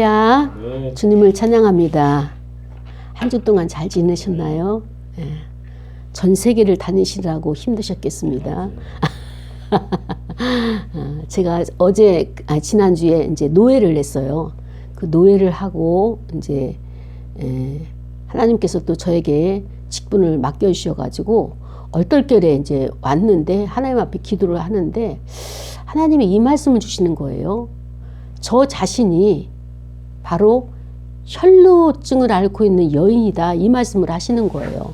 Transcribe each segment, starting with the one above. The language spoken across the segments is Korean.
야, 네. 주님을 찬양합니다. 한 주 동안 잘 지내셨나요? 예. 전 세계를 다니시라고 힘드셨겠습니다. 제가 지난주에 이제 노예를 냈어요. 그 노예를 하고 이제 하나님께서 또 저에게 직분을 맡겨주셔가지고 얼떨결에 이제 왔는데 하나님 앞에 기도를 하는데 하나님이 이 말씀을 주시는 거예요. 저 자신이 바로 혈루증을 앓고 있는 여인이다, 이 말씀을 하시는 거예요.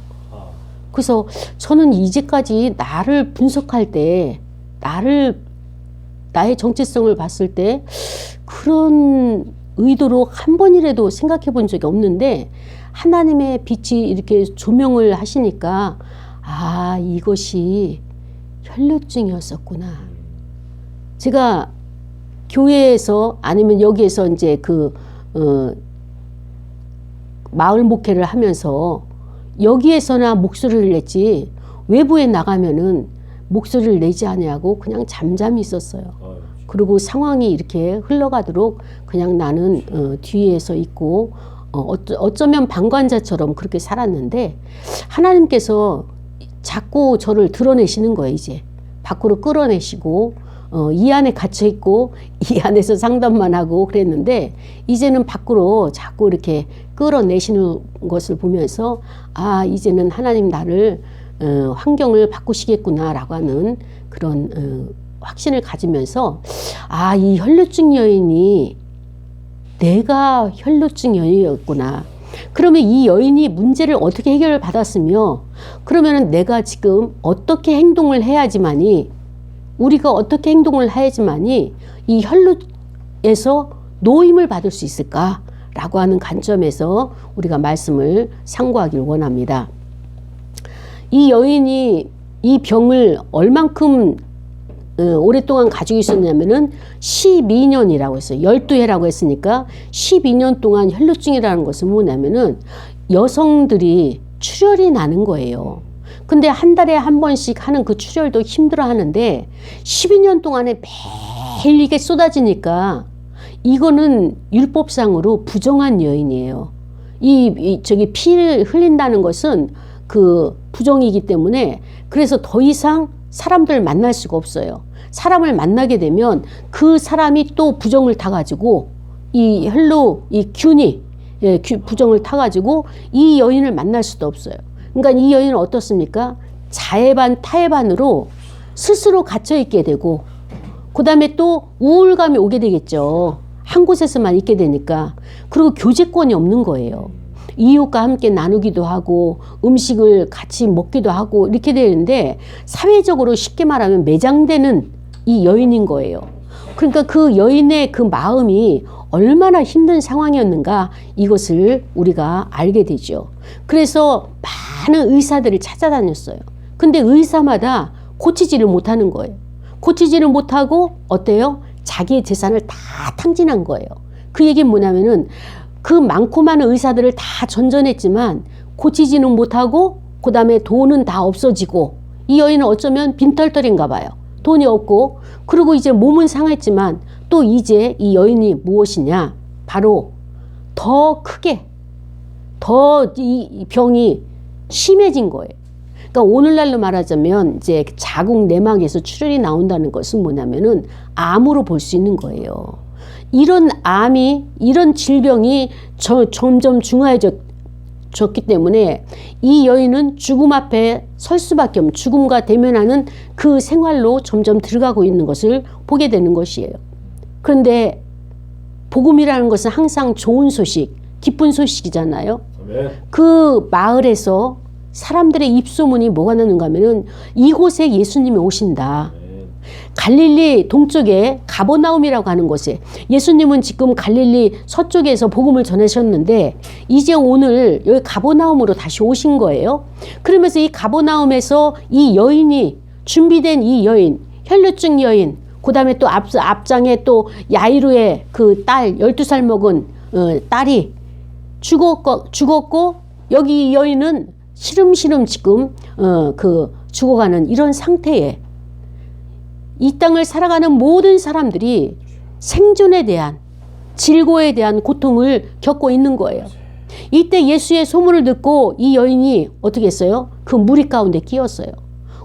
그래서 저는 이제까지 나를 분석할 때, 나의 정체성을 봤을 때 그런 의도로 한 번이라도 생각해 본 적이 없는데 하나님의 빛이 이렇게 조명을 하시니까 아, 이것이 혈루증이었었구나. 제가 교회에서 아니면 여기에서 이제 마을 목회를 하면서 여기에서나 목소리를 냈지 외부에 나가면은 목소리를 내지 않냐고 그냥 잠잠히 있었어요. 그리고 상황이 이렇게 흘러가도록 그냥 나는 뒤에서 있고 어쩌면 방관자처럼 그렇게 살았는데 하나님께서 자꾸 저를 드러내시는 거예요. 이제 밖으로 끌어내시고 이 안에 갇혀 있고 이 안에서 상담만 하고 그랬는데 이제는 밖으로 자꾸 이렇게 끌어내시는 것을 보면서 아, 이제는 하나님 나를 환경을 바꾸시겠구나라고 하는 그런 확신을 가지면서 아, 이 혈루증 여인이 내가 혈루증 여인이었구나. 그러면 이 여인이 문제를 어떻게 해결을 받았으며 그러면은 내가 지금 어떻게 행동을 해야지만이 우리가 어떻게 행동을 해야지만이 이 혈루에서 노임을 받을 수 있을까라고 하는 관점에서 우리가 말씀을 상고하길 원합니다. 이 여인이 이 병을 얼만큼 오랫동안 가지고 있었냐면은 12년이라고 했어요. 12해라고 했으니까 12년 동안 혈루증이라는 것은 뭐냐면은 여성들이 출혈이 나는 거예요. 근데 한 달에 한 번씩 하는 그 출혈도 힘들어 하는데 12년 동안에 매일 이게 쏟아지니까 이거는 율법상으로 부정한 여인이에요. 저기 피를 흘린다는 것은 그 부정이기 때문에 그래서 더 이상 사람들을 만날 수가 없어요. 사람을 만나게 되면 그 사람이 또 부정을 타가지고 이 균이 부정을 타가지고 이 여인을 만날 수도 없어요. 그러니까 이 여인은 어떻습니까? 자해반 타해반으로 스스로 갇혀있게 되고 그 다음에 또 우울감이 오게 되겠죠. 한 곳에서만 있게 되니까. 그리고 교제권이 없는 거예요. 이웃과 함께 나누기도 하고 음식을 같이 먹기도 하고 이렇게 되는데 사회적으로 쉽게 말하면 매장되는 이 여인인 거예요. 그러니까 그 여인의 그 마음이 얼마나 힘든 상황이었는가 이것을 우리가 알게 되죠. 그래서 많은 의사들을 찾아다녔어요. 근데 의사마다 고치지를 못하는 거예요. 고치지를 못하고 어때요? 자기의 재산을 다 탕진한 거예요. 그 얘기는 뭐냐면은 그 많고 많은 의사들을 다 전전했지만 고치지는 못하고 그 다음에 돈은 다 없어지고 이 여인은 어쩌면 빈털털인가 봐요. 돈이 없고 그리고 이제 몸은 상했지만 또 이제 이 여인이 무엇이냐? 바로 더 크게 더 이 병이 심해진 거예요. 그러니까 오늘날로 말하자면 이제 자궁 내막에서 출혈이 나온다는 것은 뭐냐면은 암으로 볼 수 있는 거예요. 이런 질병이 점점 중화해졌기 때문에 이 여인은 죽음 앞에 설 수밖에 없는 죽음과 대면하는 그 생활로 점점 들어가고 있는 것을 보게 되는 것이에요. 그런데 복음이라는 것은 항상 좋은 소식, 기쁜 소식이잖아요. 그 마을에서 사람들의 입소문이 뭐가 나는가 하면은 이곳에 예수님이 오신다. 갈릴리 동쪽에 가버나움이라고 하는 곳에 예수님은 지금 갈릴리 서쪽에서 복음을 전하셨는데 이제 오늘 여기 가버나움으로 다시 오신 거예요. 그러면서 이 가버나움에서 이 여인이 준비된 이 여인, 혈루증 여인, 그 다음에 또 앞장에 또 야이루의 그 딸 12살 먹은 딸이 죽었고 여기 이 여인은 시름시름 지금 죽어가는 이런 상태에 이 땅을 살아가는 모든 사람들이 생존에 대한 질고에 대한 고통을 겪고 있는 거예요. 이때 예수의 소문을 듣고 이 여인이 어떻게 했어요? 그 무리 가운데 끼었어요.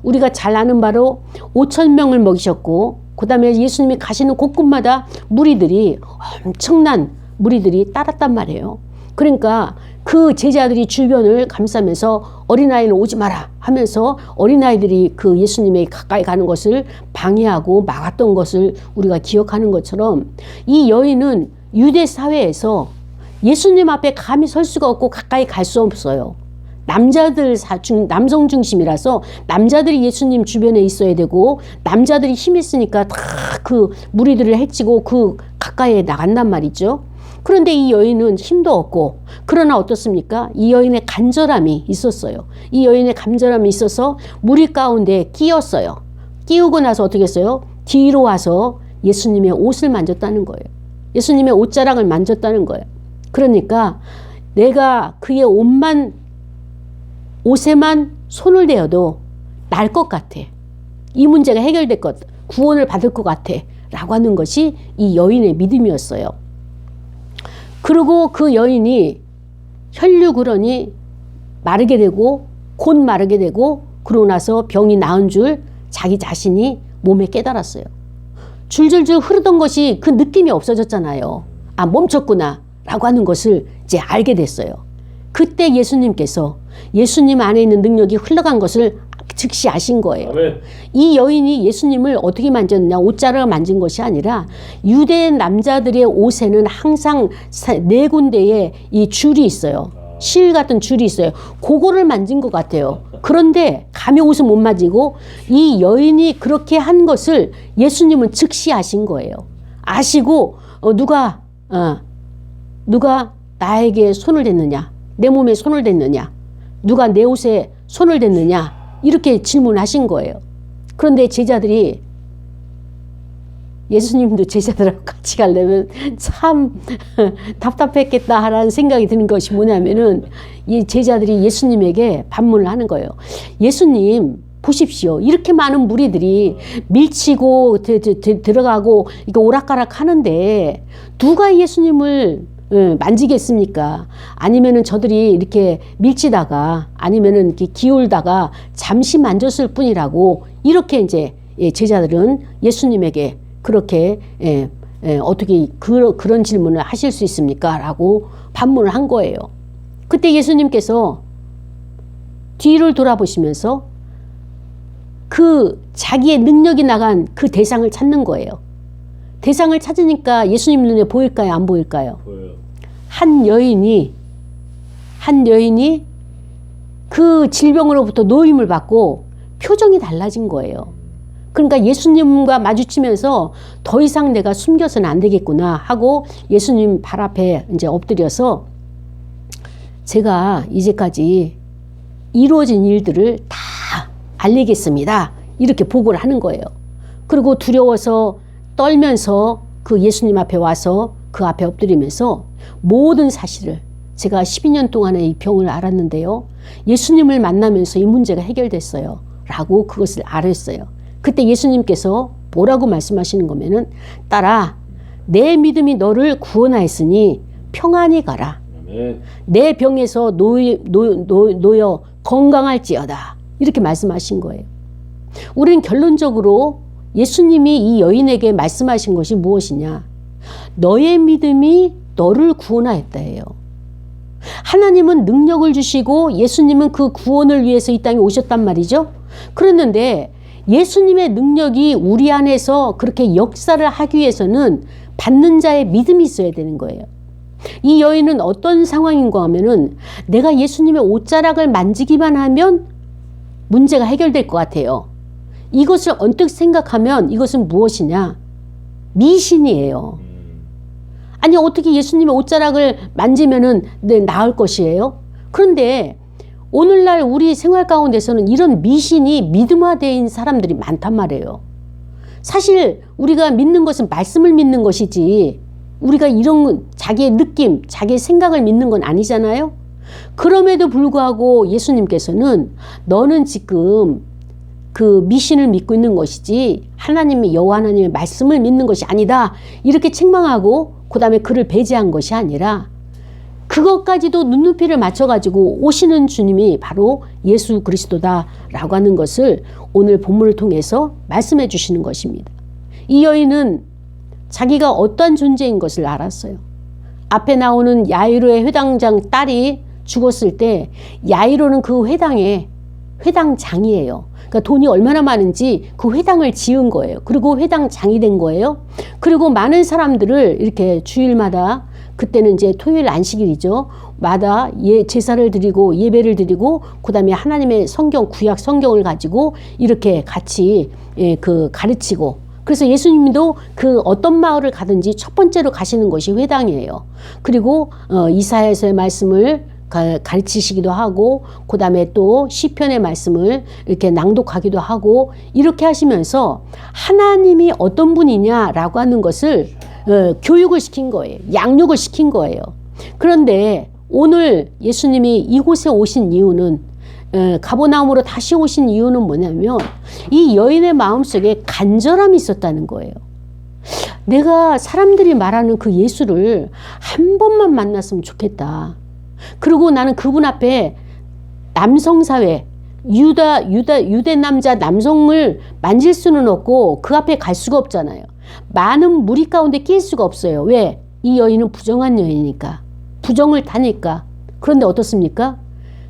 우리가 잘 아는 바로 5,000명을 먹이셨고 그 다음에 예수님이 가시는 곳곳마다 무리들이 엄청난 무리들이 따랐단 말이에요. 그러니까 그 제자들이 주변을 감싸면서 어린아이는 오지 마라 하면서 어린아이들이 그 예수님의 가까이 가는 것을 방해하고 막았던 것을 우리가 기억하는 것처럼 이 여인은 유대 사회에서 예수님 앞에 감히 설 수가 없고 가까이 갈 수 없어요. 남성 중심이라서 남자들이 예수님 주변에 있어야 되고 남자들이 힘이 있으니까 다 그 무리들을 해치고 그 가까이에 나간단 말이죠. 그런데 이 여인은 힘도 없고 그러나 어떻습니까? 이 여인의 간절함이 있었어요. 이 여인의 간절함이 있어서 무리 가운데 끼었어요. 끼우고 나서 어떻게 했어요? 뒤로 와서 예수님의 옷을 만졌다는 거예요. 예수님의 옷자락을 만졌다는 거예요. 그러니까 내가 그의 옷에만 손을 대어도 날 것 같아. 이 문제가 해결될 것, 구원을 받을 것 같아. 라고 하는 것이 이 여인의 믿음이었어요. 그리고 그 여인이 혈류그런이 마르게 되고 곧 마르게 되고 그러고 나서 병이 나은 줄 자기 자신이 몸에 깨달았어요. 줄줄줄 흐르던 것이 그 느낌이 없어졌잖아요. 아, 멈췄구나 라고 하는 것을 이제 알게 됐어요. 그때 예수님께서 예수님 안에 있는 능력이 흘러간 것을 즉시 아신 거예요. 아멘. 이 여인이 예수님을 어떻게 만졌냐, 옷자락을 만진 것이 아니라 유대 남자들의 옷에는 항상 4군데에 이 줄이 있어요. 실 같은 줄이 있어요. 그거를 만진 것 같아요. 그런데 감히 옷을 못 만지고 이 여인이 그렇게 한 것을 예수님은 즉시 아신 거예요. 아시고 누가 나에게 손을 댔느냐, 내 몸에 손을 댔느냐, 누가 내 옷에 손을 댔느냐 이렇게 질문하신 거예요. 그런데 제자들이 예수님도 제자들하고 같이 가려면 참 답답했겠다라는 생각이 드는 것이 뭐냐면은 이 제자들이 예수님에게 반문을 하는 거예요. 예수님 보십시오. 이렇게 많은 무리들이 밀치고 들어가고 이거 오락가락 하는데 누가 예수님을 만지겠습니까? 아니면은 저들이 이렇게 밀치다가 아니면은 이렇게 기울다가 잠시 만졌을 뿐이라고 이렇게 이제 제자들은 예수님에게 그렇게 어떻게 그런 질문을 하실 수 있습니까? 라고 반문을 한 거예요. 그때 예수님께서 뒤를 돌아보시면서 그 자기의 능력이 나간 그 대상을 찾는 거예요. 대상을 찾으니까 예수님 눈에 보일까요? 안 보일까요? 보여요. 한 여인이 그 질병으로부터 노임을 받고 표정이 달라진 거예요. 그러니까 예수님과 마주치면서 더 이상 내가 숨겨서는 안 되겠구나 하고 예수님 발 앞에 이제 엎드려서 제가 이제까지 이루어진 일들을 다 알리겠습니다. 이렇게 보고를 하는 거예요. 그리고 두려워서 떨면서 그 예수님 앞에 와서 그 앞에 엎드리면서 모든 사실을 제가 12년 동안의 이 병을 알았는데요. 예수님을 만나면서 이 문제가 해결됐어요. 라고 그것을 알았어요. 그때 예수님께서 뭐라고 말씀하시는 거면은 딸아 내 믿음이 너를 구원하였으니 평안히 가라. 아멘. 내 병에서 놓여 건강할지어다. 이렇게 말씀하신 거예요. 우리는 결론적으로 예수님이 이 여인에게 말씀하신 것이 무엇이냐? 너의 믿음이 너를 구원하였다예요. 하나님은 능력을 주시고 예수님은 그 구원을 위해서 이 땅에 오셨단 말이죠. 그랬는데 예수님의 능력이 우리 안에서 그렇게 역사를 하기 위해서는 받는 자의 믿음이 있어야 되는 거예요. 이 여인은 어떤 상황인가 하면은 내가 예수님의 옷자락을 만지기만 하면 문제가 해결될 것 같아요. 이것을 언뜻 생각하면 이것은 무엇이냐? 미신이에요. 아니 어떻게 예수님의 옷자락을 만지면은 나을 것이에요? 그런데 오늘날 우리 생활 가운데서는 이런 미신이 믿음화된 사람들이 많단 말이에요. 사실 우리가 믿는 것은 말씀을 믿는 것이지 우리가 이런 자기의 느낌, 자기의 생각을 믿는 건 아니잖아요. 그럼에도 불구하고 예수님께서는 너는 지금 그 미신을 믿고 있는 것이지 하나님의 여호와 하나님의 말씀을 믿는 것이 아니다. 이렇게 책망하고 그 다음에 그를 배제한 것이 아니라 그것까지도 눈높이를 맞춰가지고 오시는 주님이 바로 예수 그리스도다라고 하는 것을 오늘 본문을 통해서 말씀해 주시는 것입니다. 이 여인은 자기가 어떠한 존재인 것을 알았어요. 앞에 나오는 야이로의 회당장 딸이 죽었을 때 야이로는 그 회당의 회당장이에요. 그러니까 돈이 얼마나 많은지 그 회당을 지은 거예요. 그리고 회당장이 된 거예요. 그리고 많은 사람들을 이렇게 주일마다, 그때는 이제 토요일 안식일이죠, 마다 제사를 드리고 예배를 드리고 그 다음에 하나님의 성경, 구약 성경을 가지고 이렇게 같이 가르치고, 그래서 예수님도 그 어떤 마을을 가든지 첫 번째로 가시는 것이 회당이에요. 그리고 이사야서의 말씀을 가르치시기도 하고 그 다음에 또 시편의 말씀을 이렇게 낭독하기도 하고, 이렇게 하시면서 하나님이 어떤 분이냐라고 하는 것을 교육을 시킨 거예요. 양육을 시킨 거예요. 그런데 오늘 예수님이 이곳에 오신 이유는, 가버나움으로 다시 오신 이유는 뭐냐면 이 여인의 마음속에 간절함이 있었다는 거예요. 내가 사람들이 말하는 그 예수를 한 번만 만났으면 좋겠다. 그리고 나는 그분 앞에 남성사회, 유대 남자 남성을 만질 수는 없고 그 앞에 갈 수가 없잖아요. 많은 무리 가운데 낄 수가 없어요. 왜? 이 여인은 부정한 여인이니까. 부정을 타니까. 그런데 어떻습니까?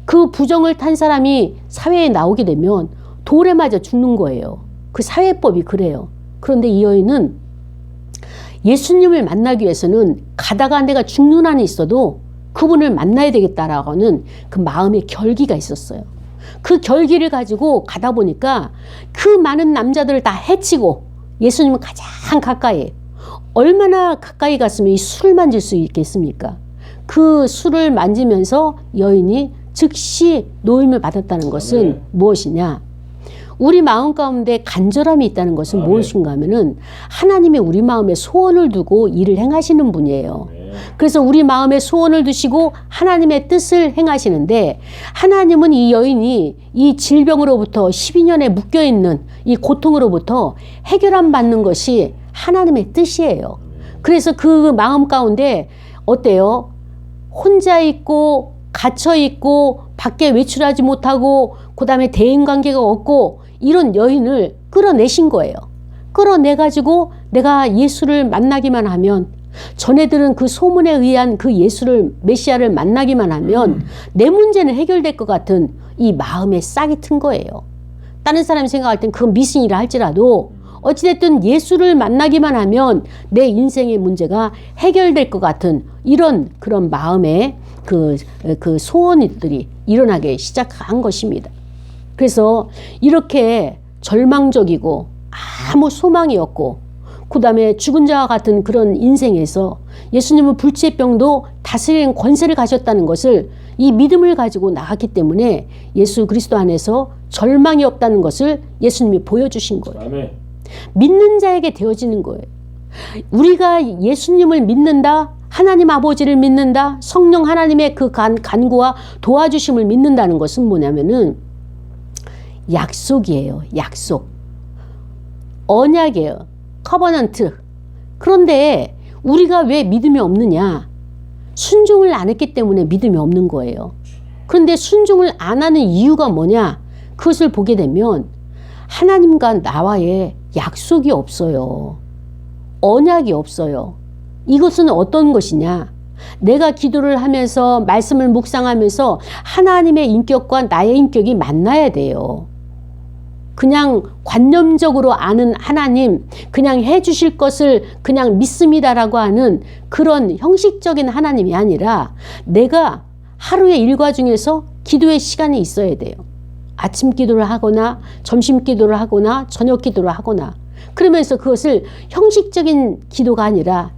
그 부정을 탄 사람이 사회에 나오게 되면 돌에 맞아 죽는 거예요. 그 사회법이 그래요. 그런데 이 여인은 예수님을 만나기 위해서는 가다가 내가 죽는 한이 있어도 그분을 만나야 되겠다라고 하는 그 마음의 결기가 있었어요. 그 결기를 가지고 가다 보니까 그 많은 남자들을 다 해치고 예수님은 가장 가까이, 얼마나 가까이 갔으면 이 술을 만질 수 있겠습니까? 그 술을 만지면서 여인이 즉시 노임을 받았다는 것은 무엇이냐? 우리 마음 가운데 간절함이 있다는 것은 무엇인가 하면은 하나님이 우리 마음에 소원을 두고 일을 행하시는 분이에요. 그래서 우리 마음에 소원을 두시고 하나님의 뜻을 행하시는데, 하나님은 이 여인이 이 질병으로부터 12년에 묶여있는 이 고통으로부터 해결함 받는 것이 하나님의 뜻이에요. 그래서 그 마음 가운데 어때요? 혼자 있고 갇혀 있고 밖에 외출하지 못하고 그 다음에 대인관계가 없고 이런 여인을 끌어내신 거예요. 끌어내가지고 내가 예수를 만나기만 하면, 전에들은 그 소문에 의한 그 예수를, 메시아를 만나기만 하면 내 문제는 해결될 것 같은 이 마음에 싹이 튼 거예요. 다른 사람이 생각할 땐 그건 미신이라 할지라도 어찌됐든 예수를 만나기만 하면 내 인생의 문제가 해결될 것 같은 이런 그런 마음의 그 소원들이 일어나기 시작한 것입니다. 그래서 이렇게 절망적이고 아무 소망이 없고 그 다음에 죽은 자와 같은 그런 인생에서 예수님은 불치병도 다스리는 권세를 가졌다는 것을, 이 믿음을 가지고 나갔기 때문에 예수 그리스도 안에서 절망이 없다는 것을 예수님이 보여주신 거예요. 아멘. 믿는 자에게 되어지는 거예요. 우리가 예수님을 믿는다, 하나님 아버지를 믿는다, 성령 하나님의 그 간구와 도와주심을 믿는다는 것은 뭐냐면은 약속이에요. 약속. 언약이에요. 커버넌트. 그런데 우리가 왜 믿음이 없느냐? 순종을 안 했기 때문에 믿음이 없는 거예요. 그런데 순종을 안 하는 이유가 뭐냐? 그것을 보게 되면 하나님과 나와의 약속이 없어요. 언약이 없어요. 이것은 어떤 것이냐? 내가 기도를 하면서 말씀을 묵상하면서 하나님의 인격과 나의 인격이 만나야 돼요. 그냥 관념적으로 아는 하나님, 그냥 해주실 것을 그냥 믿습니다라고 하는 그런 형식적인 하나님이 아니라 내가 하루의 일과 중에서 기도의 시간이 있어야 돼요. 아침 기도를 하거나 점심 기도를 하거나 저녁 기도를 하거나, 그러면서 그것을 형식적인 기도가 아니라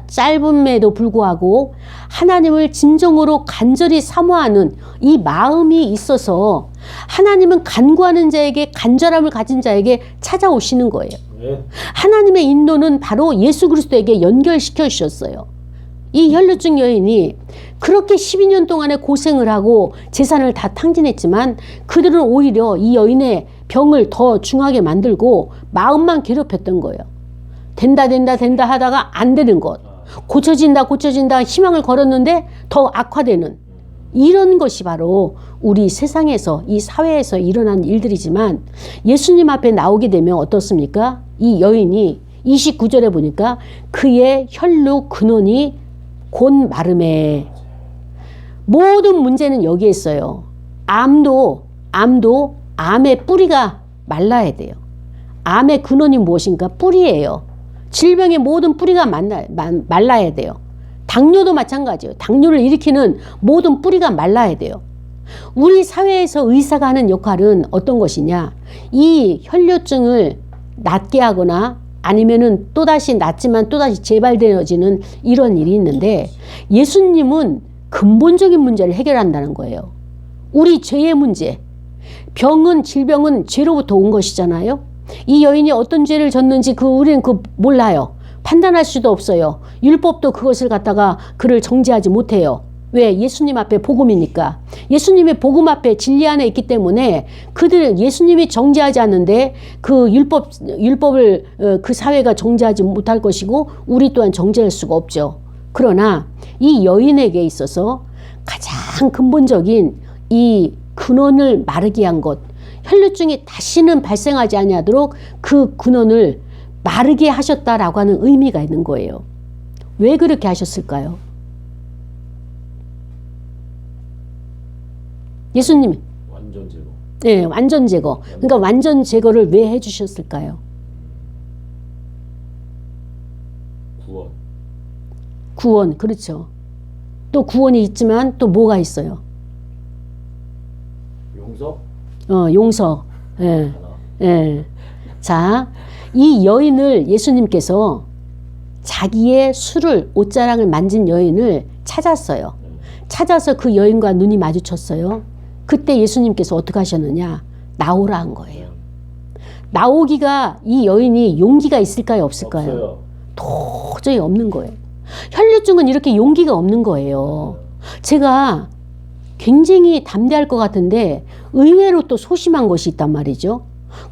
짧음에도 불구하고 하나님을 진정으로 간절히 사모하는 이 마음이 있어서 하나님은 간구하는 자에게, 간절함을 가진 자에게 찾아오시는 거예요. 하나님의 인도는 바로 예수 그리스도에게 연결시켜 주셨어요. 이 혈루증 여인이 그렇게 12년 동안의 고생을 하고 재산을 다 탕진했지만 그들은 오히려 이 여인의 병을 더 중하게 만들고 마음만 괴롭혔던 거예요. 된다 하다가 안 되는 것. 고쳐진다 고쳐진다 희망을 걸었는데 더 악화되는 이런 것이 바로 우리 세상에서 이 사회에서 일어난 일들이지만 예수님 앞에 나오게 되면 어떻습니까? 이 여인이 29절에 보니까 그의 혈루 근원이 곧 마름에. 모든 문제는 여기에 있어요. 암도 암의 뿌리가 말라야 돼요. 암의 근원이 무엇인가? 뿌리예요. 질병의 모든 뿌리가 말라야 돼요. 당뇨도 마찬가지예요. 당뇨를 일으키는 모든 뿌리가 말라야 돼요. 우리 사회에서 의사가 하는 역할은 어떤 것이냐? 이 혈류증을 낫게 하거나 아니면은 또다시 낫지만 또다시 재발되어지는 이런 일이 있는데 예수님은 근본적인 문제를 해결한다는 거예요. 우리 죄의 문제. 병은 질병은 죄로부터 온 것이잖아요. 이 여인이 어떤 죄를 졌는지 우리는 몰라요. 판단할 수도 없어요. 율법도 그것을 갖다가 그를 정죄하지 못해요. 왜? 예수님 앞에 복음이니까. 예수님의 복음 앞에 진리 안에 있기 때문에 예수님이 정죄하지 않는데 그 율법을 그 사회가 정죄하지 못할 것이고 우리 또한 정죄할 수가 없죠. 그러나 이 여인에게 있어서 가장 근본적인 이 근원을 마르게 한 것, 혈류증이 다시는 발생하지 아니하도록 그 근원을 마르게 하셨다라고 하는 의미가 있는 거예요. 왜 그렇게 하셨을까요? 예수님이 완전 제거. 네, 완전 제거. 그러니까 완전 제거를 왜 해주셨을까요? 구원, 그렇죠. 또 구원이 있지만 또 뭐가 있어요? 용서? 용서. 예. 예. 자, 이 여인을 예수님께서 자기의 옷자락을 만진 여인을 찾았어요. 찾아서 그 여인과 눈이 마주쳤어요. 그때 예수님께서 어떻게 하셨느냐? 나오라 한 거예요. 나오기가 이 여인이 용기가 있을까요? 없을까요? 없어요. 도저히 없는 거예요. 혈류증은 이렇게 용기가 없는 거예요. 제가 굉장히 담대할 것 같은데 의외로 또 소심한 것이 있단 말이죠.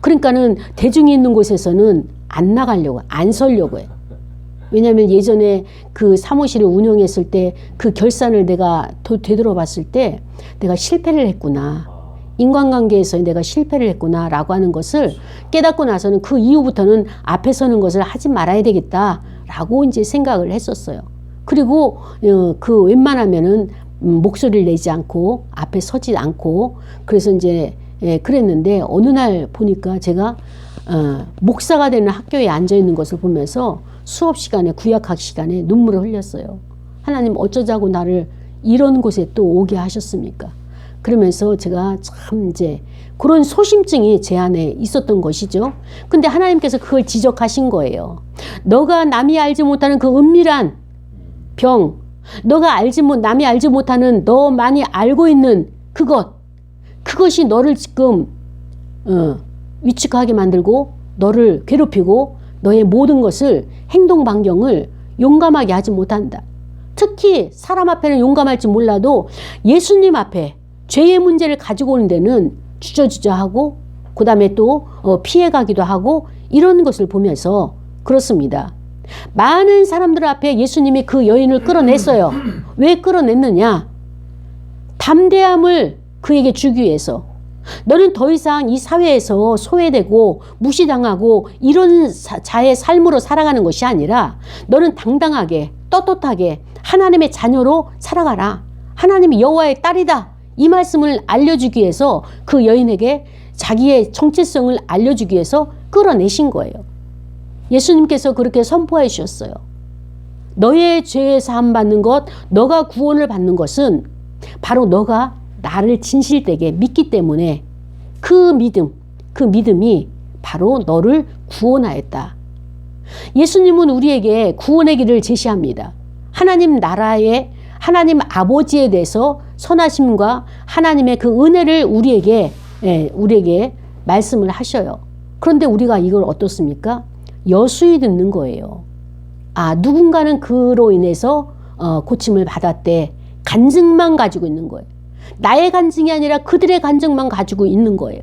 그러니까는 대중이 있는 곳에서는 안 나가려고, 안 서려고 해요. 왜냐하면 예전에 그 사무실을 운영했을 때 그 결산을 내가 되돌아봤을 때 내가 실패를 했구나. 인간관계에서 내가 실패를 했구나 라고 하는 것을 깨닫고 나서는 그 이후부터는 앞에 서는 것을 하지 말아야 되겠다 라고 이제 생각을 했었어요. 그리고 그 웬만하면은 목소리를 내지 않고 앞에 서지 않고 그래서 이제 그랬는데 어느 날 보니까 제가 목사가 되는 학교에 앉아 있는 것을 보면서 수업 시간에 구약학 시간에 눈물을 흘렸어요. 하나님 어쩌자고 나를 이런 곳에 또 오게 하셨습니까? 그러면서 제가 참 이제 그런 소심증이 제 안에 있었던 것이죠. 근데 하나님께서 그걸 지적하신 거예요. 너가 남이 알지 못하는 그 은밀한 병, 너가 남이 알지 못하는 너만이 알고 있는 그것이 너를 지금 위축하게 만들고 너를 괴롭히고 너의 모든 것을 행동 반경을 용감하게 하지 못한다. 특히 사람 앞에는 용감할지 몰라도 예수님 앞에 죄의 문제를 가지고 오는 데는 주저주저하고 그 다음에 또 피해가기도 하고 이런 것을 보면서 그렇습니다. 많은 사람들 앞에 예수님이 그 여인을 끌어냈어요. 왜 끌어냈느냐? 담대함을 그에게 주기 위해서. 너는 더 이상 이 사회에서 소외되고 무시당하고 이런 자의 삶으로 살아가는 것이 아니라 너는 당당하게 떳떳하게 하나님의 자녀로 살아가라. 하나님이 여호와의 딸이다. 이 말씀을 알려주기 위해서 그 여인에게 자기의 정체성을 알려주기 위해서 끌어내신 거예요. 예수님께서 그렇게 선포해 주셨어요. 너의 죄에 사함 받는 것, 너가 구원을 받는 것은 바로 너가 나를 진실되게 믿기 때문에 그 믿음이 바로 너를 구원하였다. 예수님은 우리에게 구원의 길을 제시합니다. 하나님 나라의 하나님 아버지에 대해서 선하심과 하나님의 그 은혜를 우리에게 말씀을 하셔요. 그런데 우리가 이걸 어떻습니까? 여수히 듣는 거예요. 누군가는 그로 인해서 고침을 받았대. 간증만 가지고 있는 거예요. 나의 간증이 아니라 그들의 간증만 가지고 있는 거예요.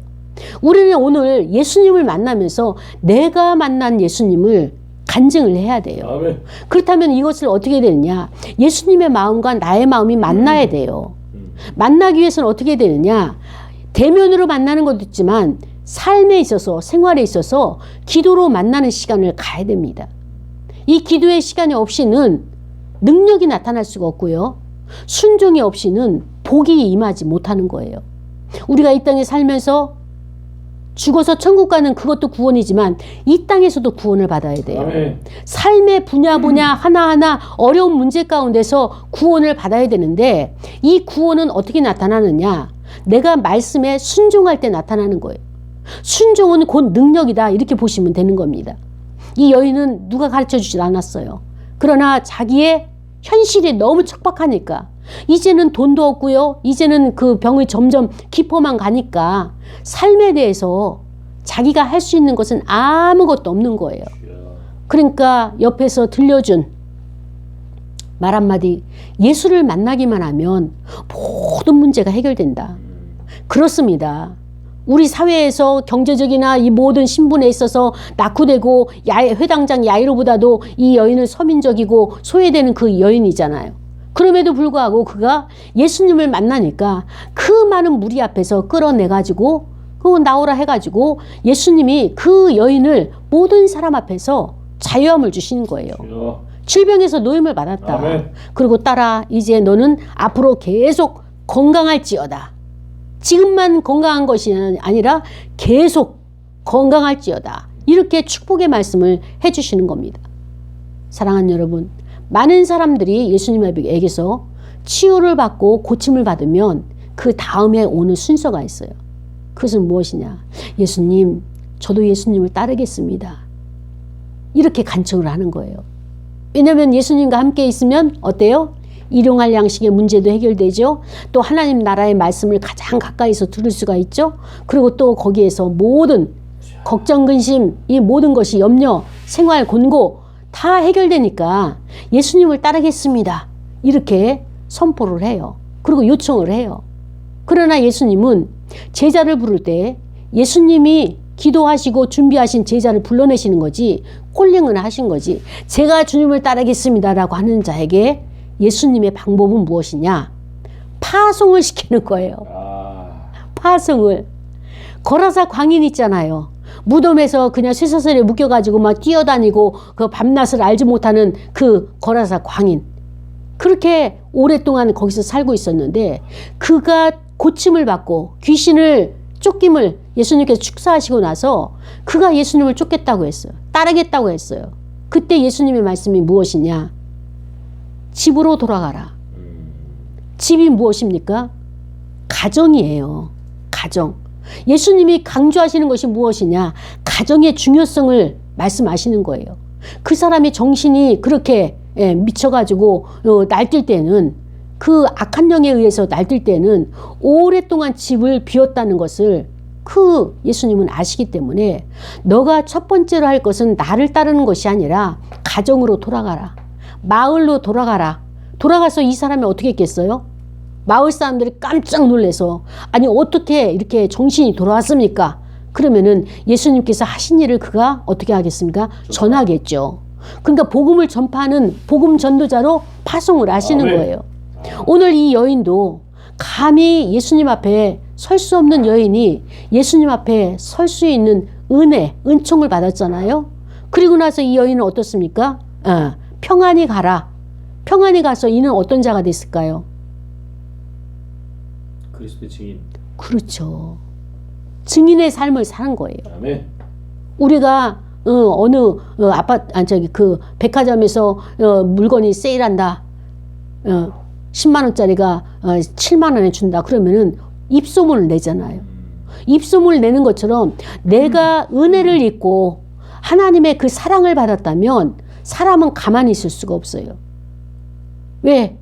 우리는 오늘 예수님을 만나면서 내가 만난 예수님을 간증을 해야 돼요. 아멘. 그렇다면 이것을 어떻게 되느냐? 예수님의 마음과 나의 마음이 만나야 돼요. 만나기 위해서는 어떻게 되느냐? 대면으로 만나는 것도 있지만 삶에 있어서, 생활에 있어서 기도로 만나는 시간을 가야 됩니다. 이 기도의 시간이 없이는 능력이 나타날 수가 없고요. 순종이 없이는 복이 임하지 못하는 거예요. 우리가 이 땅에 살면서 죽어서 천국 가는 그것도 구원이지만 이 땅에서도 구원을 받아야 돼요. 아멘. 삶의 분야 하나하나 어려운 문제 가운데서 구원을 받아야 되는데 이 구원은 어떻게 나타나느냐? 내가 말씀에 순종할 때 나타나는 거예요. 순종은 곧 능력이다 이렇게 보시면 되는 겁니다. 이 여인은 누가 가르쳐주지 않았어요. 그러나 자기의 현실이 너무 척박하니까 이제는 돈도 없고요. 이제는 그 병이 점점 깊어만 가니까 삶에 대해서 자기가 할 수 있는 것은 아무것도 없는 거예요. 그러니까 옆에서 들려준 말 한마디, 예수를 만나기만 하면 모든 문제가 해결된다. 그렇습니다. 우리 사회에서 경제적이나 이 모든 신분에 있어서 낙후되고 회당장 야이로보다도 이 여인은 서민적이고 소외되는 그 여인이잖아요. 그럼에도 불구하고 그가 예수님을 만나니까 그 많은 무리 앞에서 끌어내가지고 그거 나오라 해가지고 예수님이 그 여인을 모든 사람 앞에서 자유함을 주시는 거예요. 질병에서 노임을 받았다. 아멘. 그리고 딸아, 이제 너는 앞으로 계속 건강할지어다. 지금만 건강한 것이 아니라 계속 건강할지어다. 이렇게 축복의 말씀을 해주시는 겁니다. 사랑하는 여러분, 많은 사람들이 예수님에게서 치유를 받고 고침을 받으면 그 다음에 오는 순서가 있어요. 그것은 무엇이냐? 예수님, 저도 예수님을 따르겠습니다. 이렇게 간청을 하는 거예요. 왜냐하면 예수님과 함께 있으면 어때요? 일용할 양식의 문제도 해결되죠. 또 하나님 나라의 말씀을 가장 가까이서 들을 수가 있죠. 그리고 또 거기에서 모든 걱정, 근심, 이 모든 것이 염려, 생활, 곤고 다 해결되니까 예수님을 따르겠습니다. 이렇게 선포를 해요. 그리고 요청을 해요. 그러나 예수님은 제자를 부를 때 예수님이 기도하시고 준비하신 제자를 불러내시는 거지 콜링을 하신 거지 제가 주님을 따르겠습니다라고 하는 자에게 예수님의 방법은 무엇이냐? 파송을 시키는 거예요. 파송을. 거라사 광인 있잖아요. 무덤에서 그냥 쇠사슬에 묶여가지고 막 뛰어다니고 그 밤낮을 알지 못하는 그 거라사 광인. 그렇게 오랫동안 거기서 살고 있었는데 그가 고침을 받고 귀신을 쫓김을 예수님께서 축사하시고 나서 그가 예수님을 쫓겠다고 했어요. 따르겠다고 했어요. 그때 예수님의 말씀이 무엇이냐? 집으로 돌아가라. 집이 무엇입니까? 가정이에요. 가정. 예수님이 강조하시는 것이 무엇이냐? 가정의 중요성을 말씀하시는 거예요. 그 사람의 정신이 그렇게 미쳐가지고 날뛸 때는 그 악한 영에 의해서 날뛸 때는 오랫동안 집을 비웠다는 것을 그 예수님은 아시기 때문에 너가 첫 번째로 할 것은 나를 따르는 것이 아니라 가정으로 돌아가라. 마을로 돌아가라. 돌아가서 이 사람이 어떻게 했겠어요? 마을 사람들이 깜짝 놀라서 아니 어떻게 이렇게 정신이 돌아왔습니까? 그러면은 예수님께서 하신 일을 그가 어떻게 하겠습니까? 전하겠죠. 그러니까 복음을 전파하는 복음 전도자로 파송을 하시는 거예요. 오늘 이 여인도 감히 예수님 앞에 설 수 없는 여인이 예수님 앞에 설 수 있는 은혜, 은총을 받았잖아요. 그리고 나서 이 여인은 어떻습니까? 평안히 가라. 평안히 가서 이는 어떤 자가 됐을까요? 그리스도의 증인. 그렇죠. 증인의 삶을 사는 거예요. 아멘. 우리가 어느 그 백화점에서 물건이 세일한다. 10만 원짜리가 7만 원에 준다. 그러면은 입소문을 내잖아요. 입소문을 내는 것처럼 내가 은혜를 입고 하나님의 그 사랑을 받았다면 사람은 가만히 있을 수가 없어요. 왜?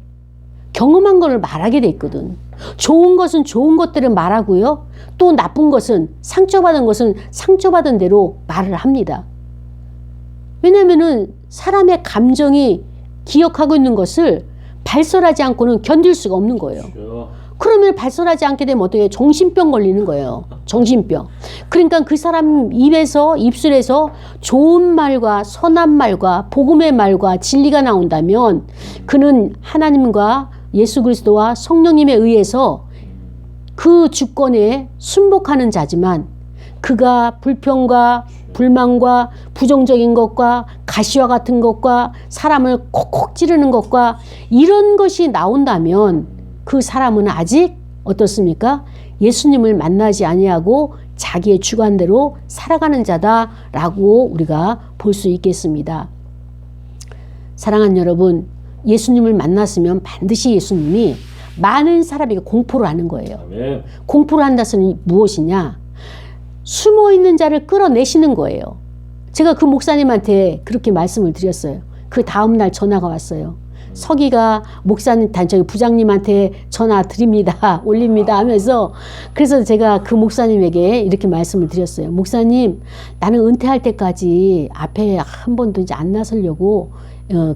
경험한 걸 말하게 돼 있거든. 좋은 것은 좋은 것들을 말하고요. 또 나쁜 것은 상처받은 것은 상처받은 대로 말을 합니다. 왜냐면은 사람의 감정이 기억하고 있는 것을 발설하지 않고는 견딜 수가 없는 거예요. 그러면 발설하지 않게 되면 어떻게 정신병 걸리는 거예요. 정신병. 그러니까 그 사람 입술에서 좋은 말과 선한 말과 복음의 말과 진리가 나온다면 그는 하나님과 예수 그리스도와 성령님에 의해서 그 주권에 순복하는 자지만 그가 불평과 불만과 부정적인 것과 가시와 같은 것과 사람을 콕콕 찌르는 것과 이런 것이 나온다면 그 사람은 아직 어떻습니까? 예수님을 만나지 아니하고 자기의 주관대로 살아가는 자다라고 우리가 볼 수 있겠습니다. 사랑하는 여러분, 예수님을 만났으면 반드시 예수님이 많은 사람에게 공포를 하는 거예요. 아멘. 공포를 한다는 것은 무엇이냐? 숨어있는 자를 끌어내시는 거예요. 제가 그 목사님한테 그렇게 말씀을 드렸어요. 그 다음날 전화가 왔어요. 서기가 목사님, 부장님한테 전화 드립니다. 올립니다 하면서 그래서 제가 그 목사님에게 이렇게 말씀을 드렸어요. 목사님, 나는 은퇴할 때까지 앞에 한 번도 이제 안 나서려고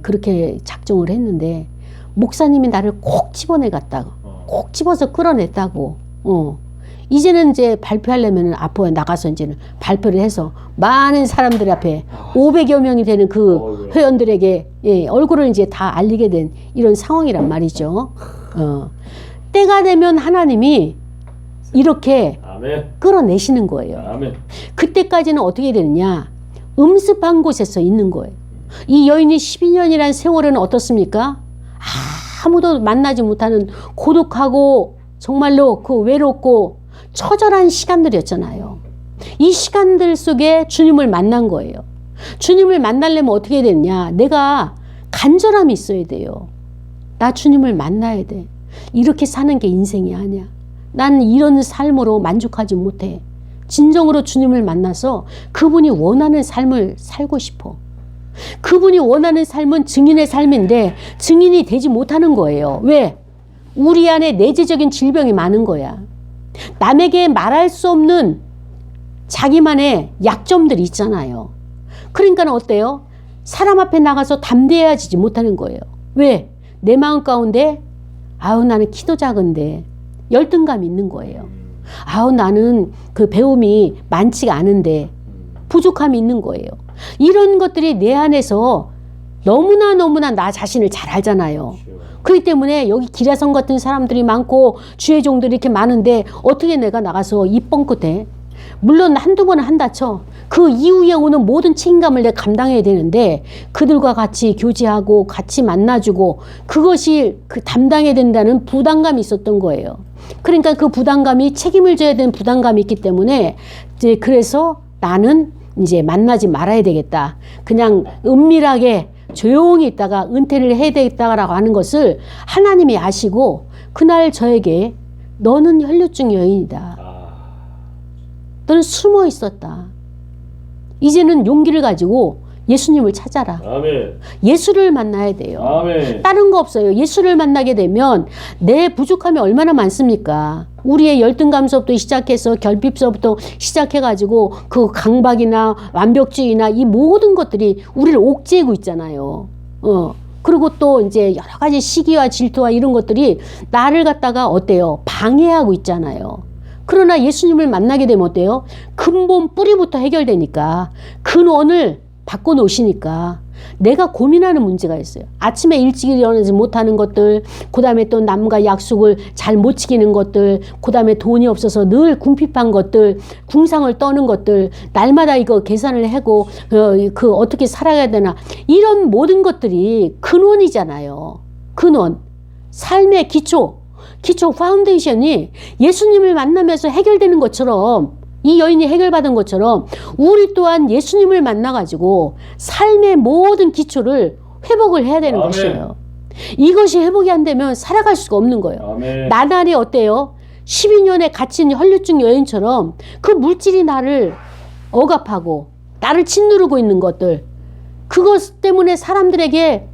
그렇게 작정을 했는데 목사님이 나를 콕 집어내갔다고, 콕 집어서 끌어냈다고. 이제는 이제 발표하려면 앞에 나가서 이제는 발표를 해서 많은 사람들 앞에 500여 명이 되는 그 회원들에게 얼굴을 이제 다 알리게 된 이런 상황이란 말이죠. 때가 되면 하나님이 이렇게 아멘. 끌어내시는 거예요. 아멘. 그때까지는 어떻게 되느냐? 음습한 곳에서 있는 거예요. 이 여인이 12년이라는 세월은 어떻습니까? 아무도 만나지 못하는 고독하고 정말로 그 외롭고 처절한 시간들이었잖아요. 이 시간들 속에 주님을 만난 거예요. 주님을 만나려면 어떻게 되느냐? 내가 간절함이 있어야 돼요. 나 주님을 만나야 돼. 이렇게 사는 게 인생이 아니야. 난 이런 삶으로 만족하지 못해. 진정으로 주님을 만나서 그분이 원하는 삶을 살고 싶어. 그분이 원하는 삶은 증인의 삶인데 증인이 되지 못하는 거예요. 왜? 우리 안에 내재적인 질병이 많은 거야. 남에게 말할 수 없는 자기만의 약점들이 있잖아요. 그러니까 어때요? 사람 앞에 나가서 담대해지지 못하는 거예요. 왜? 내 마음 가운데 나는 키도 작은데 열등감이 있는 거예요. 나는 그 배움이 많지가 않은데 부족함이 있는 거예요. 이런 것들이 내 안에서 너무나 나 자신을 잘 알잖아요. 그렇기 때문에 여기 기라성 같은 사람들이 많고 주의 종들이 이렇게 많은데 어떻게 내가 나가서 입 뻥끗해? 물론 한두 번은 한다 쳐. 그 이후에 오는 모든 책임감을 내가 감당해야 되는데 그들과 같이 교제하고 같이 만나주고 그것이 그 담당해야 된다는 부담감이 있었던 거예요. 그러니까 그 부담감이 책임을 져야 되는 부담감이 있기 때문에 이제 그래서 나는 이제 만나지 말아야 되겠다. 그냥 은밀하게 조용히 있다가 은퇴를 해야 되겠다라고 하는 것을 하나님이 아시고 그날 저에게 너는 혈류증 여인이다. 너는 숨어 있었다. 이제는 용기를 가지고 예수님을 찾아라. 아멘. 예수를 만나야 돼요. 아멘. 다른 거 없어요. 예수를 만나게 되면 내 부족함이 얼마나 많습니까? 우리의 열등감서부터 시작해서 결핍서부터 시작해가지고 그 강박이나 완벽주의나 이 모든 것들이 우리를 옥죄고 있잖아요. 그리고 또 이제 여러 가지 시기와 질투와 이런 것들이 나를 갖다가 어때요? 방해하고 있잖아요. 그러나 예수님을 만나게 되면 어때요? 근본 뿌리부터 해결되니까 근원을 바꿔놓으시니까 내가 고민하는 문제가 있어요. 아침에 일찍 일어나지 못하는 것들, 그 다음에 또 남과 약속을 잘 못 지키는 것들, 그 다음에 돈이 없어서 늘 궁핍한 것들, 궁상을 떠는 것들, 날마다 이거 계산을 하고 그 어떻게 살아가야 되나 이런 모든 것들이 근원이잖아요. 근원, 삶의 기초 파운데이션이 예수님을 만나면서 해결되는 것처럼 이 여인이 해결받은 것처럼 우리 또한 예수님을 만나가지고 삶의 모든 기초를 회복을 해야 되는 아멘. 것이에요. 이것이 회복이 안 되면 살아갈 수가 없는 거예요. 아멘. 나날이 어때요? 12년에 갇힌 혈류증 여인처럼 그 물질이 나를 억압하고 나를 짓누르고 있는 것들 그것 때문에 사람들에게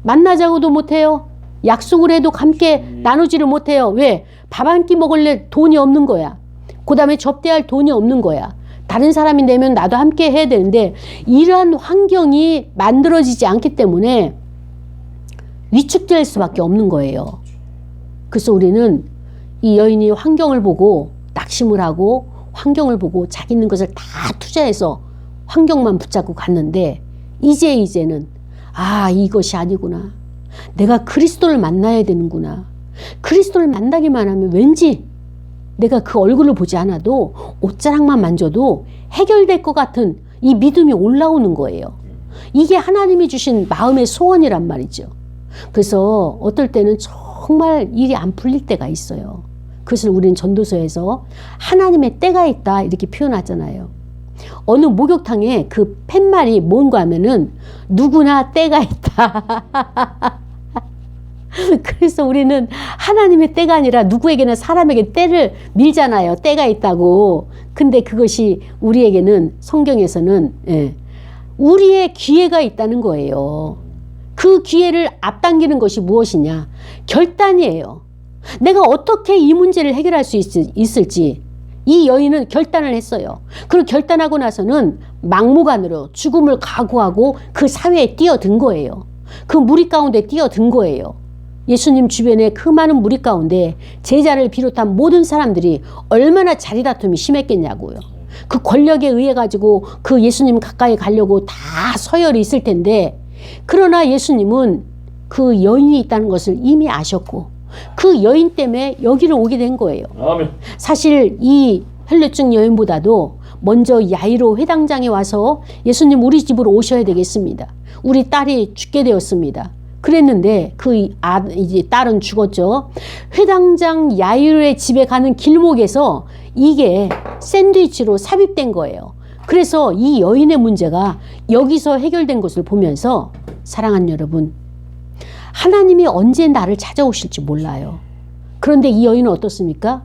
만나자고도 못해요. 약속을 해도 함께 나누지를 못해요. 왜? 밥 한 끼 먹을래 돈이 없는 거야. 그 다음에 접대할 돈이 없는 거야. 다른 사람이 내면 나도 함께 해야 되는데 이러한 환경이 만들어지지 않기 때문에 위축될 수밖에 없는 거예요. 그래서 우리는 이 여인이 환경을 보고 낙심을 하고 환경을 보고 자기 있는 것을 다 투자해서 환경만 붙잡고 갔는데 이제는 이것이 아니구나. 내가 그리스도를 만나야 되는구나. 그리스도를 만나기만 하면 왠지 내가 그 얼굴을 보지 않아도 옷자락만 만져도 해결될 것 같은 이 믿음이 올라오는 거예요. 이게 하나님이 주신 마음의 소원이란 말이죠. 그래서 어떨 때는 정말 일이 안 풀릴 때가 있어요. 그것을 우리는 전도서에서 하나님의 때가 있다 이렇게 표현하잖아요. 어느 목욕탕에 그 팻말이 뭔가 하면은 누구나 때가 있다. 그래서 우리는 하나님의 때가 아니라 누구에게나 사람에게 때를 밀잖아요. 때가 있다고. 근데 그것이 우리에게는 성경에서는 우리의 기회가 있다는 거예요. 그 기회를 앞당기는 것이 무엇이냐? 결단이에요. 내가 어떻게 이 문제를 해결할 수 있을지 이 여인은 결단을 했어요. 그리고 결단하고 나서는 막무가내로 죽음을 각오하고 그 사회에 뛰어든 거예요. 그 무리 가운데 뛰어든 거예요. 예수님 주변에 그 많은 무리 가운데 제자를 비롯한 모든 사람들이 얼마나 자리다툼이 심했겠냐고요. 그 권력에 의해 가지고 그 예수님 가까이 가려고 다 서열이 있을 텐데 그러나 예수님은 그 여인이 있다는 것을 이미 아셨고 그 여인 때문에 여기를 오게 된 거예요. 아멘. 사실 이 혈루증 여인보다도 먼저 야이로 회당장에 와서 예수님 우리 집으로 오셔야 되겠습니다. 우리 딸이 죽게 되었습니다. 그랬는데 이제 딸은 죽었죠. 회당장 야이로의 집에 가는 길목에서 이게 샌드위치로 삽입된 거예요. 그래서 이 여인의 문제가 여기서 해결된 것을 보면서 사랑하는 여러분, 하나님이 언제 나를 찾아오실지 몰라요. 그런데 이 여인은 어떻습니까?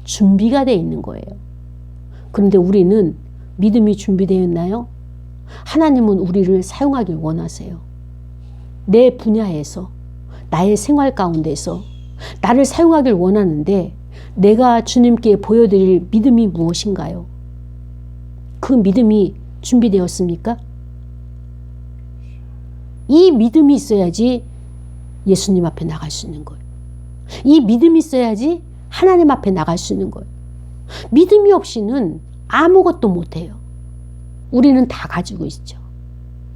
준비가 되어 있는 거예요. 그런데 우리는 믿음이 준비되어 있나요? 하나님은 우리를 사용하길 원하세요. 내 분야에서, 나의 생활 가운데서 나를 사용하길 원하는데 내가 주님께 보여드릴 믿음이 무엇인가요? 그 믿음이 준비되었습니까? 이 믿음이 있어야지 예수님 앞에 나갈 수 있는 거예요. 이 믿음이 있어야지 하나님 앞에 나갈 수 있는 거예요. 믿음이 없이는 아무것도 못해요. 우리는 다 가지고 있죠.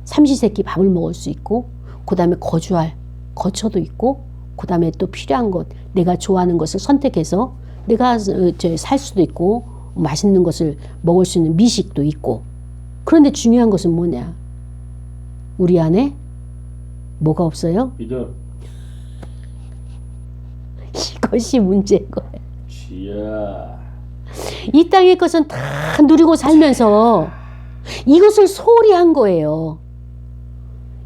삼시세끼 밥을 먹을 수 있고 그 다음에 거주할 거처도 있고 그 다음에 또 필요한 것 내가 좋아하는 것을 선택해서 내가 살 수도 있고 맛있는 것을 먹을 수 있는 미식도 있고 그런데 중요한 것은 뭐냐? 우리 안에 뭐가 없어요? 믿음. 이것이 문제인 거예요. 지야. 이 땅의 것은 다 누리고 살면서 이것을 소홀히 한 거예요.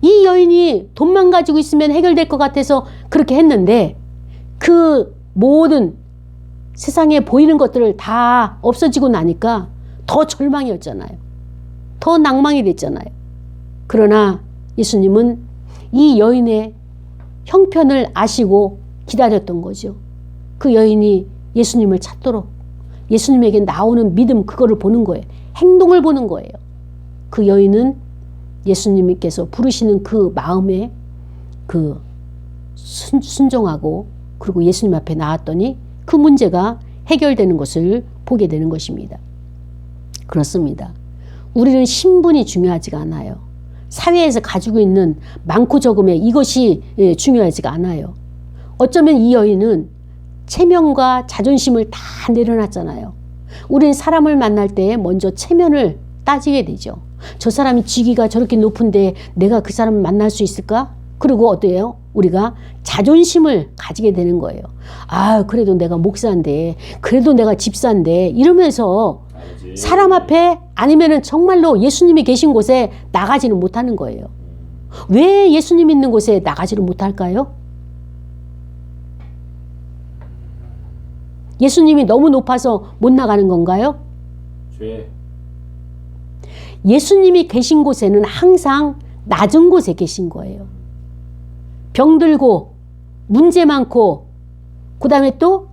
이 여인이 돈만 가지고 있으면 해결될 것 같아서 그렇게 했는데 그 모든 세상에 보이는 것들을 다 없어지고 나니까 더 절망이었잖아요. 더 낭망이 됐잖아요. 그러나 예수님은 이 여인의 형편을 아시고 기다렸던 거죠. 그 여인이 예수님을 찾도록 예수님에게 나오는 믿음 그거를 보는 거예요. 행동을 보는 거예요. 그 여인은 예수님께서 부르시는 그 마음에 그 순종하고 그리고 예수님 앞에 나왔더니 그 문제가 해결되는 것을 보게 되는 것입니다. 그렇습니다. 우리는 신분이 중요하지가 않아요. 사회에서 가지고 있는 많고 적음의 이것이 중요하지가 않아요. 어쩌면 이 여인은 체면과 자존심을 다 내려놨잖아요. 우리는 사람을 만날 때 먼저 체면을 따지게 되죠. 저 사람이 직위가 저렇게 높은데 내가 그 사람을 만날 수 있을까? 그리고 어때요? 우리가 자존심을 가지게 되는 거예요. 그래도 내가 목사인데, 그래도 내가 집사인데 이러면서 사람 앞에 아니면은 정말로 예수님이 계신 곳에 나가지는 못하는 거예요. 왜 예수님 있는 곳에 나가지를 못할까요? 예수님이 너무 높아서 못 나가는 건가요? 죄. 예수님이 계신 곳에는 항상 낮은 곳에 계신 거예요. 병들고 문제 많고 그 다음에 또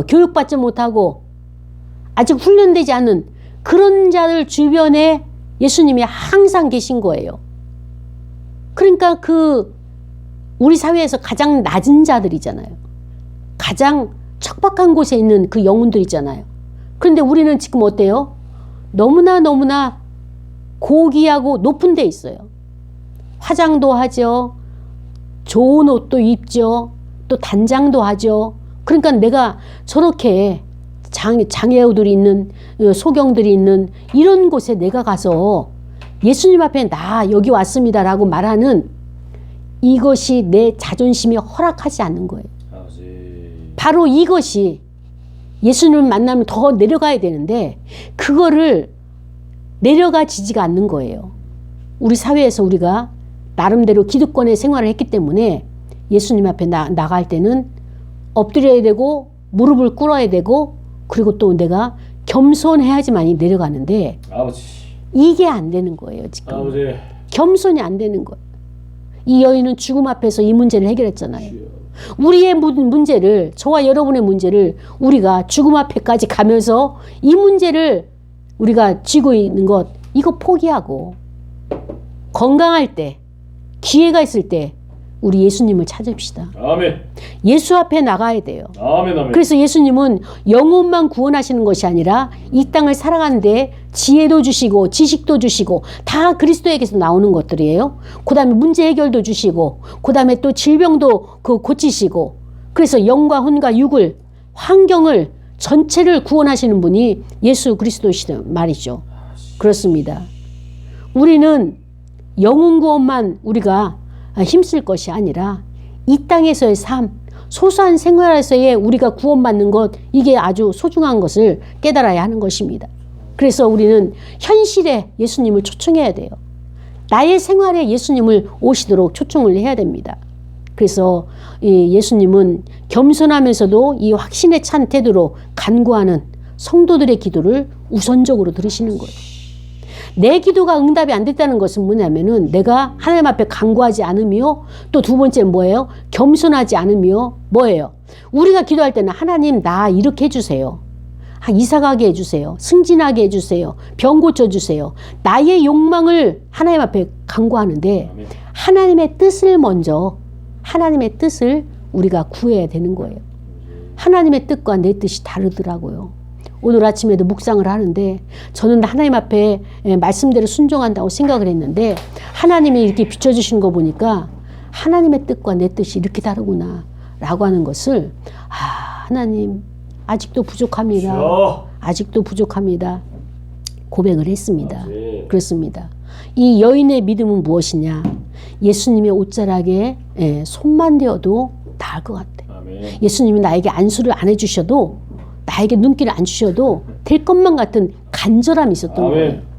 교육받지 못하고 아직 훈련되지 않은 그런 자들 주변에 예수님이 항상 계신 거예요. 그러니까 그 우리 사회에서 가장 낮은 자들이잖아요. 가장 척박한 곳에 있는 그 영혼들 있잖아요. 그런데 우리는 지금 어때요? 너무나 고귀하고 높은 데 있어요. 화장도 하죠. 좋은 옷도 입죠. 또 단장도 하죠. 그러니까 내가 저렇게 장애우들이 있는, 소경들이 있는 이런 곳에 내가 가서 예수님 앞에 나 여기 왔습니다라고 말하는 이것이 내 자존심이 허락하지 않는 거예요. 바로 이것이 예수님을 만나면 더 내려가야 되는데 그거를 내려가지지가 않는 거예요. 우리 사회에서 우리가 나름대로 기득권의 생활을 했기 때문에 예수님 앞에 나갈 때는 엎드려야 되고 무릎을 꿇어야 되고 그리고 또 내가 겸손해야지만이 내려가는데 아버지. 이게 안 되는 거예요. 지금. 아버지. 겸손이 안 되는 거예요. 이 여인은 죽음 앞에서 이 문제를 해결했잖아요. 우리의 문제를, 저와 여러분의 문제를 우리가 죽음 앞에까지 가면서 이 문제를 우리가 쥐고 있는 것, 이거 포기하고 건강할 때, 기회가 있을 때 우리 예수님을 찾읍시다. 아멘. 예수 앞에 나가야 돼요. 아멘. 그래서 예수님은 영혼만 구원하시는 것이 아니라 이 땅을 살아가는데 지혜도 주시고 지식도 주시고 다 그리스도에게서 나오는 것들이에요. 그 다음에 문제 해결도 주시고 그 다음에 또 질병도 고치시고 그래서 영과 혼과 육을 환경을 전체를 구원하시는 분이 예수 그리스도시다 말이죠. 그렇습니다. 우리는 영혼 구원만 우리가 힘쓸 것이 아니라 이 땅에서의 삶, 소소한 생활에서의 우리가 구원받는 것, 이게 아주 소중한 것을 깨달아야 하는 것입니다. 그래서 우리는 현실에 예수님을 초청해야 돼요. 나의 생활에 예수님을 오시도록 초청을 해야 됩니다. 그래서 예수님은 겸손하면서도 이 확신에 찬 태도로 간구하는 성도들의 기도를 우선적으로 들으시는 거예요. 내 기도가 응답이 안 됐다는 것은 뭐냐면은 내가 하나님 앞에 간구하지 않으며 또 두 번째는 뭐예요? 겸손하지 않으며 뭐예요? 우리가 기도할 때는 하나님 나 이렇게 해주세요. 이사가게 해주세요. 승진하게 해주세요. 병 고쳐주세요. 나의 욕망을 하나님 앞에 간구하는데 하나님의 뜻을 먼저 하나님의 뜻을 우리가 구해야 되는 거예요. 하나님의 뜻과 내 뜻이 다르더라고요. 오늘 아침에도 묵상을 하는데 저는 하나님 앞에 말씀대로 순종한다고 생각을 했는데 하나님이 이렇게 비춰주신 거 보니까 하나님의 뜻과 내 뜻이 이렇게 다르구나 라고 하는 것을 하나님 아직도 부족합니다. 아직도 부족합니다. 고백을 했습니다. 그렇습니다. 이 여인의 믿음은 무엇이냐? 예수님의 옷자락에 손만 대어도 나을 것 같아. 예수님이 나에게 안수를 안 해주셔도 나에게 눈길을 안 주셔도 될 것만 같은 간절함이 있었던 거예요.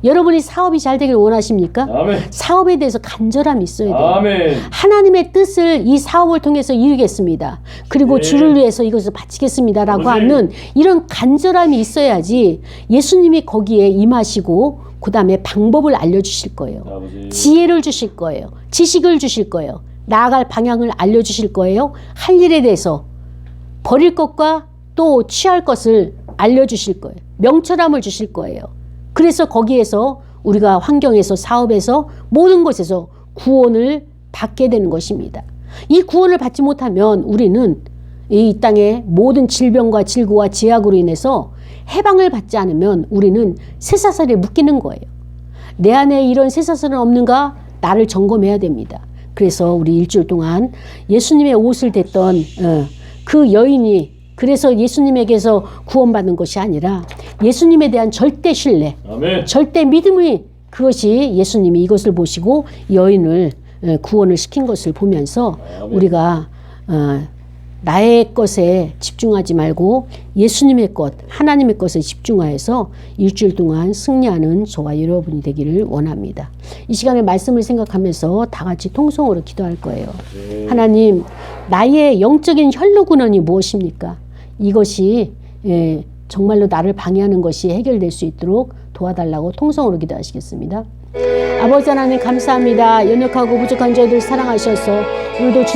여러분이 사업이 잘 되길 원하십니까? 아멘. 사업에 대해서 간절함이 있어야 돼요. 아멘. 하나님의 뜻을 이 사업을 통해서 이루겠습니다. 그리고 주를 위해서 이것을 바치겠습니다. 라고 하는 이런 간절함이 있어야지 예수님이 거기에 임하시고 그 다음에 방법을 알려주실 거예요. 아버지. 지혜를 주실 거예요. 지식을 주실 거예요. 나아갈 방향을 알려주실 거예요. 할 일에 대해서 버릴 것과 또 취할 것을 알려주실 거예요. 명철함을 주실 거예요. 그래서 거기에서 우리가 환경에서 사업에서 모든 것에서 구원을 받게 되는 것입니다. 이 구원을 받지 못하면 우리는 이 땅의 모든 질병과 질고와 제약으로 인해서 해방을 받지 않으면 우리는 쇠사슬에 묶이는 거예요. 내 안에 이런 쇠사슬은 없는가? 나를 점검해야 됩니다. 그래서 우리 일주일 동안 예수님의 옷을 댔던 그 여인이 그래서 예수님에게서 구원받는 것이 아니라 예수님에 대한 절대 신뢰, 아멘. 절대 믿음이 그것이 예수님이 이것을 보시고 여인을 구원을 시킨 것을 보면서 아멘. 우리가 나의 것에 집중하지 말고 예수님의 것, 하나님의 것에 집중하여서 일주일 동안 승리하는 저와 여러분이 되기를 원합니다. 이 시간에 말씀을 생각하면서 다 같이 통성으로 기도할 거예요. 하나님, 나의 영적인 혈루근원이 무엇입니까? 이것이 정말로 나를 방해하는 것이 해결될 수 있도록 도와달라고 통성으로 기도하시겠습니다. 아버지 하나님 감사합니다. 연약하고 부족한 저희들 사랑하셔서 오늘도